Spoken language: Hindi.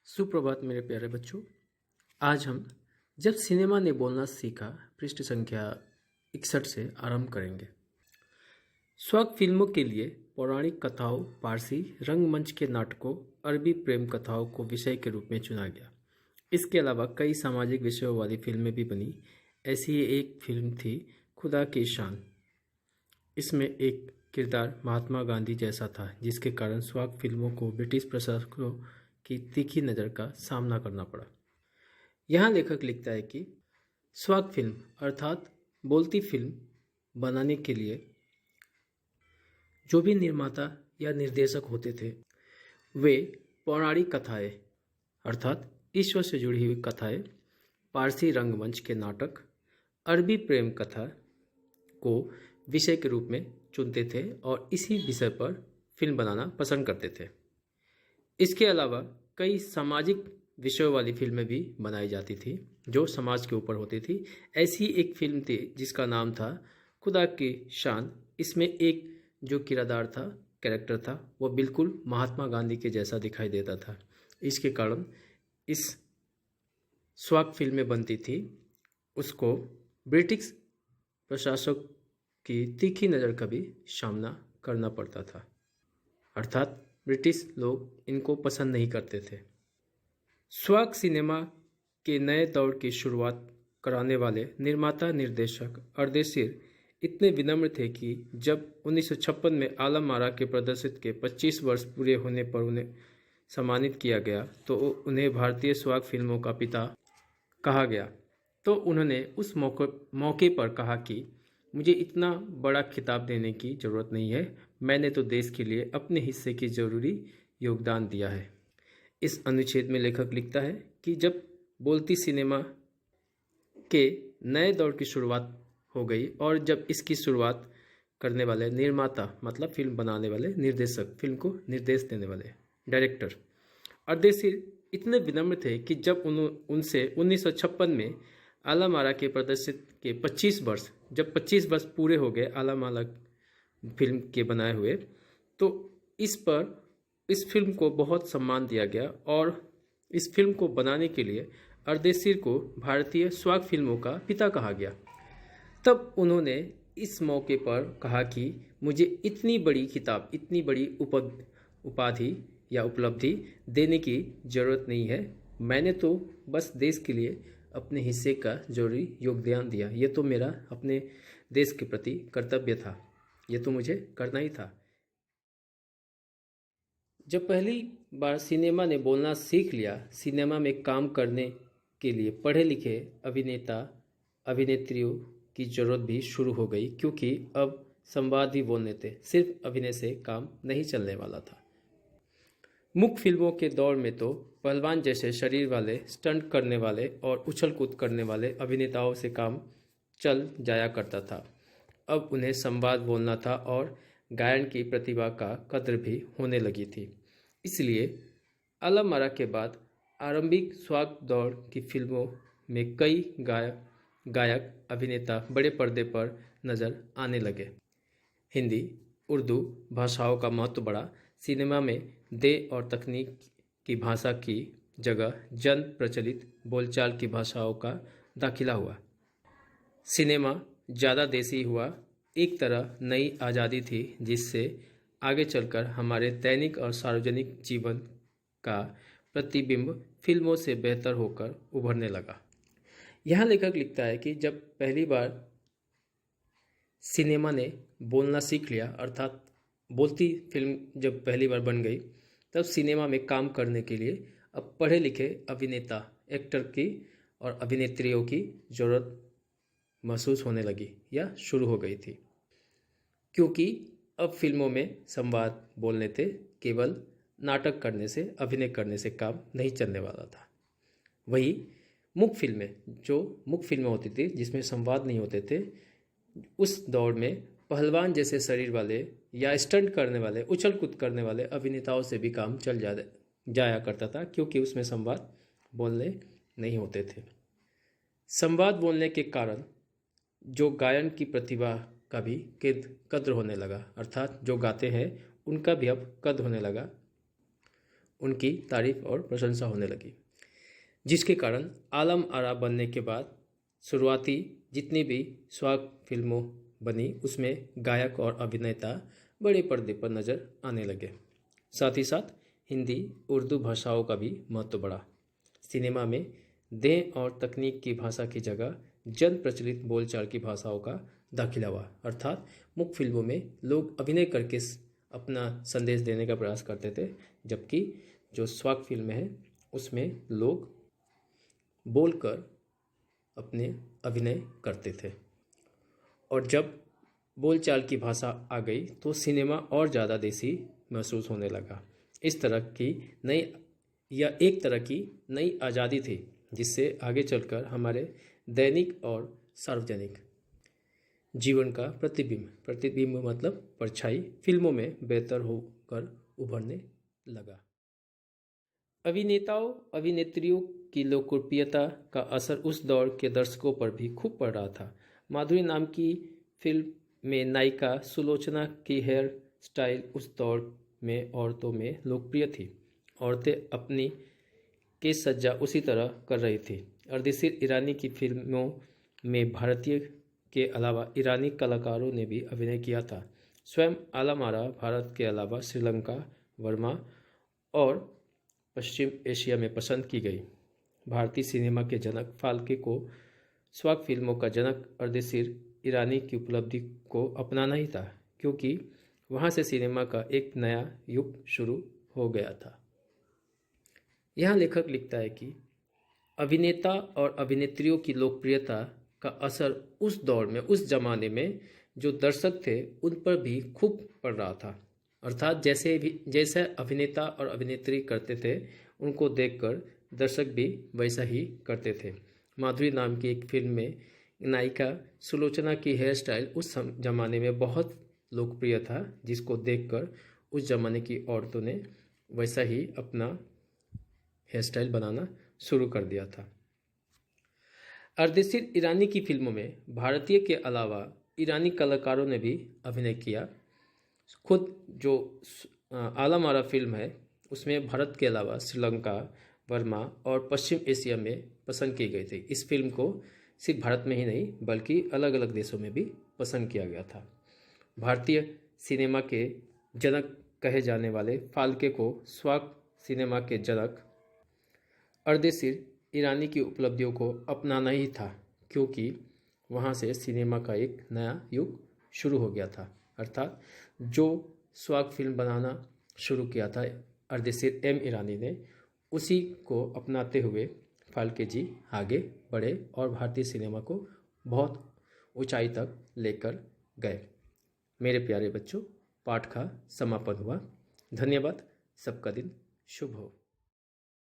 सुप्रभात मेरे प्यारे बच्चों। आज हम जब सिनेमा ने बोलना सीखा पृष्ठ संख्या 61 से आरंभ करेंगे। स्वक फिल्मों के लिए पौराणिक कथाओं, पारसी रंगमंच के नाटकों, अरबी प्रेम कथाओं को विषय के रूप में चुना गया। इसके अलावा कई सामाजिक विषयों वाली फिल्में भी बनी। ऐसी ही एक फिल्म थी खुदा की शान। इसमें एक किरदार महात्मा गांधी जैसा था, जिसके कारण स्वक फिल्मों को ब्रिटिश प्रशासकों की तीखी नज़र का सामना करना पड़ा। यहाँ लेखक लिखता है कि स्वक फिल्म अर्थात बोलती फिल्म बनाने के लिए जो भी निर्माता या निर्देशक होते थे, वे पौराणिक कथाएं अर्थात ईश्वर से जुड़ी हुई कथाएं, पारसी रंगमंच के नाटक, अरबी प्रेम कथा को विषय के रूप में चुनते थे और इसी विषय पर फिल्म बनाना पसंद करते थे। इसके अलावा कई सामाजिक विषयों वाली फिल्में भी बनाई जाती थी जो समाज के ऊपर होती थी। ऐसी एक फिल्म थी जिसका नाम था खुदा की शान। इसमें एक जो किरदार था, कैरेक्टर था, वो बिल्कुल महात्मा गांधी के जैसा दिखाई देता था। इसके कारण इस स्वक फिल्में बनती थी, उसको ब्रिटिश प्रशासक की तीखी नज़र का भी सामना करना पड़ता था, अर्थात ब्रिटिश लोग इनको पसंद नहीं करते थे। स्वक सिनेमा के नए दौर की शुरुआत कराने वाले निर्माता निर्देशक अर्देशीर इतने विनम्र थे कि जब 1956 में आलम आरा के प्रदर्शित के 25 वर्ष पूरे होने पर उन्हें सम्मानित किया गया तो उन्हें भारतीय स्वक फिल्मों का पिता कहा गया। तो उन्होंने उस मौके पर कहा कि मुझे इतना बड़ा खिताब देने की ज़रूरत नहीं है, मैंने तो देश के लिए अपने हिस्से की ज़रूरी योगदान दिया है। इस अनुच्छेद में लेखक लिखता है कि जब बोलती सिनेमा के नए दौर की शुरुआत हो गई और जब इसकी शुरुआत करने वाले निर्माता मतलब फिल्म बनाने वाले निर्देशक, फिल्म को निर्देश देने वाले डायरेक्टर अर्देशीर इतने विनम्र थे कि जब उनसे 1956 में आलम आरा के प्रदर्शित के 25 वर्ष, जब 25 वर्ष पूरे हो गए आलम आरा फिल्म के बनाए हुए, तो इस फिल्म को बहुत सम्मान दिया गया और इस फिल्म को बनाने के लिए अर्देशीर को भारतीय स्वक फिल्मों का पिता कहा गया। तब उन्होंने इस मौके पर कहा कि मुझे इतनी बड़ी खिताब, इतनी बड़ी उपाधि या उपलब्धि देने की ज़रूरत नहीं है, मैंने तो बस देश के लिए अपने हिस्से का जरूरी योगदान दिया। ये तो मेरा अपने देश के प्रति कर्तव्य था, ये तो मुझे करना ही था। जब पहली बार सिनेमा ने बोलना सीख लिया, सिनेमा में काम करने के लिए पढ़े लिखे अभिनेता अभिनेत्रियों की ज़रूरत भी शुरू हो गई, क्योंकि अब संवाद भी बोलने थे, सिर्फ अभिनय से काम नहीं चलने वाला था। मुख्य फिल्मों के दौर में तो पहलवान जैसे शरीर वाले, स्टंट करने वाले और उछल कूद करने वाले अभिनेताओं से काम चल जाया करता था। अब उन्हें संवाद बोलना था और गायन की प्रतिभा का कद्र भी होने लगी थी। इसलिए आलम आरा के बाद आरंभिक स्वक दौर की फिल्मों में कई गायक अभिनेता बड़े पर्दे पर नज़र आने लगे। हिंदी, उर्दू भाषाओं का महत्व बढ़ा। सिनेमा में देह और तकनीक की भाषा की जगह जन प्रचलित बोलचाल की भाषाओं का दाखिला हुआ। सिनेमा ज़्यादा देसी हुआ। एक तरह नई आज़ादी थी जिससे आगे चलकर हमारे दैनिक और सार्वजनिक जीवन का प्रतिबिंब फिल्मों से बेहतर होकर उभरने लगा। यहाँ लेखक लिखता है कि जब पहली बार सिनेमा ने बोलना सीख लिया, अर्थात बोलती फिल्म जब पहली बार बन गई, तब सिनेमा में काम करने के लिए अब पढ़े लिखे अभिनेता, एक्टर की और अभिनेत्रियों की ज़रूरत महसूस होने लगी या शुरू हो गई थी, क्योंकि अब फिल्मों में संवाद बोलने थे, केवल नाटक करने से, अभिनय करने से काम नहीं चलने वाला था। वही मुख्य फिल्में होती थी जिसमें संवाद नहीं होते थे, उस दौर में पहलवान जैसे शरीर वाले या स्टंट करने वाले, उछल कूद करने वाले अभिनेताओं से भी काम चल जाया करता था, क्योंकि उसमें संवाद बोलने नहीं होते थे। संवाद बोलने के कारण जो गायन की प्रतिभा का भी कद्र होने लगा, अर्थात जो गाते हैं उनका भी अब कद्र होने लगा। उनकी तारीफ और प्रशंसा होने लगी, जिसके कारण आलम आरा बनने के बाद शुरुआती जितनी भी स्वाग फिल्मों बनी उसमें गायक और अभिनेता बड़े पर्दे पर नजर आने लगे। साथ ही साथ हिंदी उर्दू भाषाओं का भी महत्व बढ़ा। सिनेमा में देह और तकनीक की भाषा की जगह जन प्रचलित बोलचाल की भाषाओं का दाखिला हुआ, अर्थात मुख्य फिल्मों में लोग अभिनय करके अपना संदेश देने का प्रयास करते थे, जबकि जो स्वाग फिल्म है उसमें लोग बोलकर अपने अभिनय करते थे। और जब बोलचाल की भाषा आ गई तो सिनेमा और ज़्यादा देसी महसूस होने लगा। इस तरह की एक तरह की नई आज़ादी थी, जिससे आगे चलकर हमारे दैनिक और सार्वजनिक जीवन का प्रतिबिंब मतलब परछाई फिल्मों में बेहतर होकर उभरने लगा। अभिनेताओं अभिनेत्रियों की लोकप्रियता का असर उस दौर के दर्शकों पर भी खूब पड़ रहा था। माधुरी नाम की फिल्म में नायिका सुलोचना की हेयर स्टाइल उस दौर में औरतों में लोकप्रिय थी। औरतें अपनी केश सज्जा उसी तरह कर रही थी। अर्देशीर ईरानी की फिल्मों में भारतीय के अलावा ईरानी कलाकारों ने भी अभिनय किया था। स्वयं आलम आरा भारत के अलावा श्रीलंका, बर्मा और पश्चिम एशिया में पसंद की गई। भारतीय सिनेमा के जनक फाल्के को स्वाग फिल्मों का जनक अर्देशीर ईरानी की उपलब्धि को अपनाना ही था, क्योंकि वहाँ से सिनेमा का एक नया युग शुरू हो गया था। यहाँ लेखक लिखता है कि अभिनेता और अभिनेत्रियों की लोकप्रियता का असर उस दौर में, उस जमाने में जो दर्शक थे उन पर भी खूब पड़ रहा था। अर्थात जैसे अभिनेता और अभिनेत्री करते थे उनको देखकर दर्शक भी वैसा ही करते थे। माधुरी नाम की एक फिल्म में नायिका सुलोचना की हेयर स्टाइल उस जमाने में बहुत लोकप्रिय था, जिसको देखकर उस जमाने की औरतों ने वैसा ही अपना हेयर स्टाइल बनाना शुरू कर दिया था। अर्देशीर ईरानी की फिल्मों में भारतीय के अलावा ईरानी कलाकारों ने भी अभिनय किया। खुद जो आलम आरा फिल्म है उसमें भारत के अलावा श्रीलंका, बर्मा और पश्चिम एशिया में पसंद की गई थी। इस फिल्म को सिर्फ भारत में ही नहीं बल्कि अलग अलग देशों में भी पसंद किया गया था। भारतीय सिनेमा के जनक कहे जाने वाले फाल्के को स्वाग सिनेमा के जनक अर्देशीर ईरानी की उपलब्धियों को अपनाना ही था, क्योंकि वहाँ से सिनेमा का एक नया युग शुरू हो गया था। अर्थात जो स्वाग फिल्म बनाना शुरू किया था अर्देशीर ईरानी ने, उसी को अपनाते हुए फाल्के जी आगे बढ़े और भारतीय सिनेमा को बहुत ऊंचाई तक लेकर गए। मेरे प्यारे बच्चों, पाठ का समापन हुआ। धन्यवाद। सबका दिन शुभ हो।